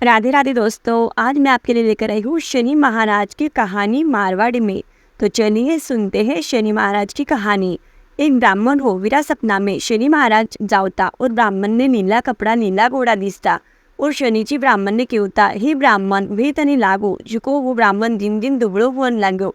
राधे राधे दोस्तों, आज मैं आपके लिए लेकर आई हूँ शनि महाराज की कहानी मारवाड़ी में। तो चलिए सुनते हैं शनि महाराज की कहानी। एक ब्राह्मण हो वीरा सपना में शनि महाराज जावता और ब्राह्मण ने नीला कपड़ा नीला घोड़ा दिसता और शनीची ब्राह्मण ने केवता हे ब्राह्मण वे तने लागो जुको वो ब्राह्मण दिन दिन दुबळो होवन लाग्यो।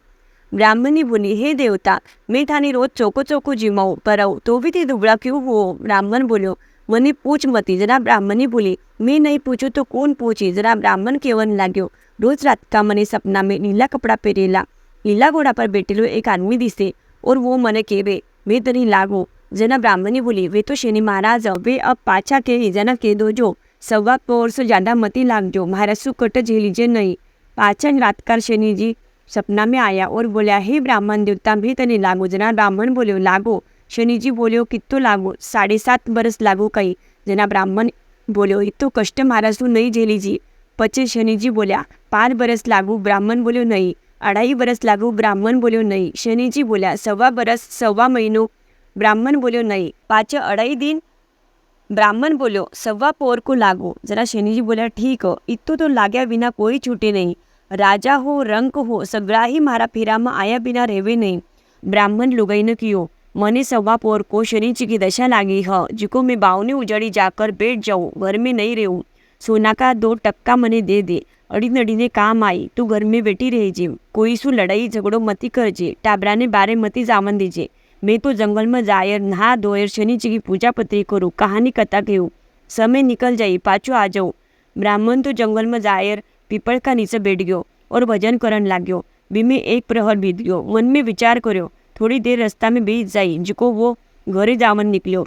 ब्राह्मणी बोली हे देवता मैं थाने रोज चौको चौको जीमाऊँ पर तो भी ते दुबळा क्यों हो। ब्राह्मण बोल्यो મને પૂછ મતી। જરા બ્રાહ્મણી બોલી મેં નહીં પૂછ્યું તો કોણ પૂછે। જરા બ્રાહ્મણ કહેવાને લાગ્યો રોજ रात का મને सपना में नीला कपड़ा पहरेला नीला घोड़ा पर बैठेलो एक आदमी दिसे और वो मने कहवे वे तनी लागो। जना ब्राह्मणी बोली वे तो शनि महाराज वे अब पाछा के जना कह दो जो सवा पोर से ज़्यादा मती लागजो महाराज शू कट झे लीजिए नहीं। पाछा रातकार शनि जी सपना में आया और बोल्या हे ब्राह्मण देवता भी तनी लागो। जना ब्राह्मण बोल्यो लागो। शनिजी बोल्यो कितो लागो 7.5 बरस लागो कई। जना ब्राह्मण बोल्यो એ તો કષ્ટ મારાશું નહીં ઝેલીજી। પછી શનિજી બોલ્યા 5 બરસ लागू। ब्राह्मण बोल्यो नहीं। 2.5 बरस लागू। ब्राह्मण बोल्यो नहीं। शनिजी बोल्या 1.25 बरस 1.25 महीनो। ब्राह्मण बोल्यो नहीं। पाचे 2.5 दिन। ब्राह्मण बोल्यो 1.25 पोर को लागो। जरा शनिजी बोल्या ठीक इतो तो लाग्या विना कोई छूटे नहीं। राजा हो रंक हो सगळा ही मारा फेराમાં आया बिना રહેવે नहीं। ब्राह्मण लुगाईने कियो मने 1.25 पोर को शनि जी की दशा लागी है जिको मैं बावने उजड़ी जाकर बैठ जाऊँ घर में नहीं रहूँ। सोना का 2% मने दे दे अड़ी नड़ीने काम आई तू घर में बैठी रहीजे। कोई शू लड़ाई झगड़ो मती करजे टाबरा ने बारे मती जावन दीजे। मैं तो जंगल में जायर नहा धोयर शनि जी की पूजा पत्री करूँ कहानी कथा कहूँ समय निकल जाई पाछो आ जाऊँ। ब्राह्मण तो जंगल में जायर पीपल का नीचे बैठ गयो और भजन करन लाग्यो। बीमे एक प्रहर बीत गयो। मन में विचार कर्यो थोड़ी देर रस्ता में बीत जाई जिको वो घरे जावन निकल्यो।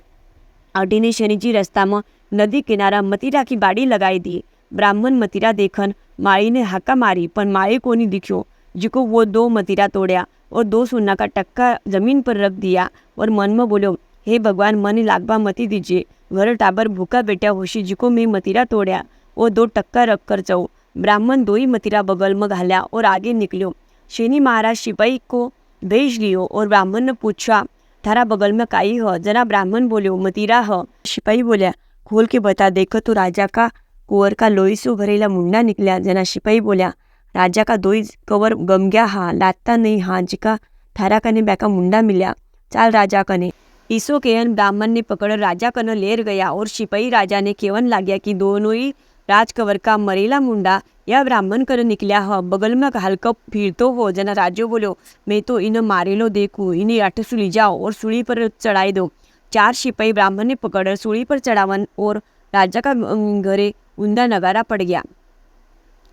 अटीने शनिजी रस्ता में नदी किनारा मतीरा की बाड़ी लगाई दी। ब्राह्मण मतीरा देखन माई ने हाका मारी पर माई को नहीं दिख्यो जिको वो 2 मतीरा तोड़या और 2 सोना का टक्का जमीन पर रख दिया और मन में बोलो हे भगवान मने लागबा मती दीजिए घर टाबर भूखा बैठा होशी जिको मैं मतीरा तोड़या और 2 टक्का रख कर जाऊँ। ब्राह्मण 2 ही मतीरा बगल में घाल्या और आगे निकल्यो। शनि महाराज सिपाही को भेज लियो और ब्राह्मण ने पूछा थारा बगल में काई हो। जना ब्राह्मण बोल्यो मतीरा हो। सिपाही बोल्या खोल के बता देखो तो राजा का कुंवर का लोई से भरेला मुंडा निकल्या। जना सिपाही बोल्या राजा का दोई कवर गम गया हाँ लाता नहीं हाँ जिका थारा कने बैका मुंडा मिल्या चाल राजा कने। ईसो केहन ब्राह्मण ने पकड़ राजा कने लेर गया और सिपाही राजा ने केवन लाग्या कि दोनों ही राजकवर का मरेला मुंडा या ब्राह्मण कर निकल्या हो बगल में हल्का फिरतो हो। जना राजो बोलो मैं तो इन्हें मारेलो देखूँ इन्हें अठसू ली जाओ और सूली पर चढ़ाई दो। 4 सिपाही ब्राह्मण ने पकड़ सूली पर चढ़ावन और राजा का घरे ऊंधा नगारा पड़ गया।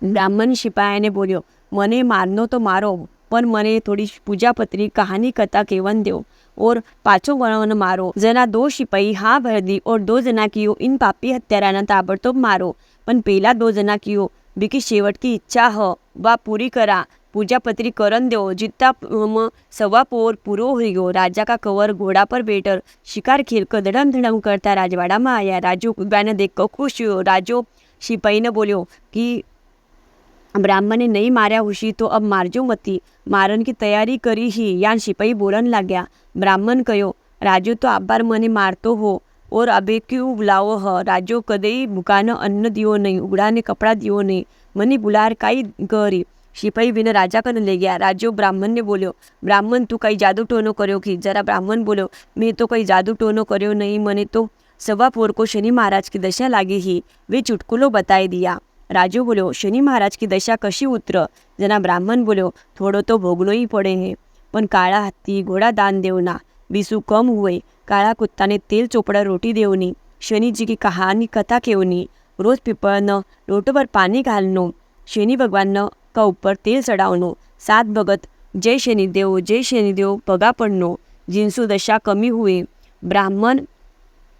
ब्राह्मण सिपाही ने बोल्यो मने मारनो तो मारो पर मने थोड़ी पूजा पत्री कहानी कथा केवन दो और पाछो वन मारो। जना 2 सिपाही हाँ भर दी और 2 जना कियो इन पापी हत्याराना ताबड़तोब मारो पण पहला 2 जना कियो बीकी शेवट की इच्छा हो वा पूरी करा पूजा पत्री करन दो। जितना 1.25 पोर पूरो हो गयो। राजा का कवर घोड़ा पर बैठकर शिकार खेल कर धड़म धड़म करता राजवाड़ा में आया। राजू ने देख कर खुश हुयो। राजो सिपाही ने बोल्यो कि ब्राह्मण ने नहीं मार्या हुशी तो अब मारजो मती मारन की तैयारी करी ही। यान सिपाही बोलन लाग्या। ब्राह्मण कहो राजो तो आबार मने मारतो हो और अबे क्यों बुलावो ह। राजो कदई भूकाने अन्न दियो नहीं उगड़ा ने कपड़ा दियो नहीं मने बुलार काई करी। सिपाही बिना राजा कने ले गया। राजो ब्राह्मण ने बोल्यो ब्राह्मण तू कई जादू टोनो कर्यो कि। जरा ब्राह्मण बोल्यो मैं तो कई जादू टोनो कर्यो नहीं मने तो 1.25 पोर को शनि महाराज की दशा लागी ही वे चुटकुलो बताई दिया। राजो बोल्यो शनि महाराज की दशा कशी उतर। जना ब्राह्मण बोल्यो थोड़ो तो भोगनो ही पड़े है पण काला हाथी घोड़ा दान देवना बीसू कम हुए काला कुत्ता ने तेल चोपड़ा रोटी देवनी शनि जी की कहानी कथा केवनी रोज पीपळनो लोटो पर पानी घालनो शनि भगवान का ऊपर तेल चढ़ावनो 7 भगत जय शनिदेव पगा पड़नो जिनसु दशा कमी हुए। ब्राह्मण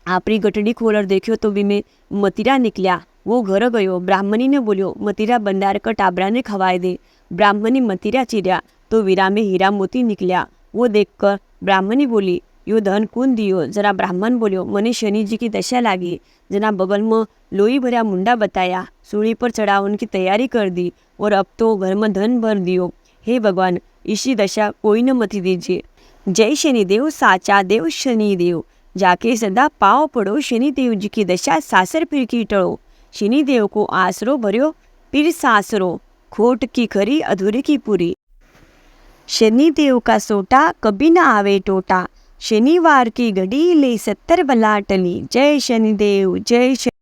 आपरी गठड़ी खोलर देखियो तो भी में मतीरा निकल्या। वो घर गयो। ब्राह्मणी ने बोल्यो मतीरा बंडार का टाबरा ने खवाए दे। ब्राह्मणी मतीरा चीर्या तो वीरा में हीरा मोती निकल्या। वो देखकर ब्राह्मणी बोली यो धन कौन दियो। जरा ब्राह्मण बोल्यो मने शनि जी की दशा लागी। जना बगल में लोई भरा मुंडा बताया सूली पर चढ़ावन की तैयारी कर दी और अब तो घर में धन भर दियो। हे भगवान इसी दशा कोई न मती दीजिए। जय शनिदेव साचा देव शनिदेव जाके सदा पाव पड़ो शनिदेव जी की दशा सासर फिर की टळो। शनिदेव को आसरो भर्यो पीर सासरो, खोट की खरी अधूरी की पूरी। शनिदेव का सोटा कभी न आवे टोटा, शनिवार की घड़ी ले 70 बला टली। जय शनिदेव जय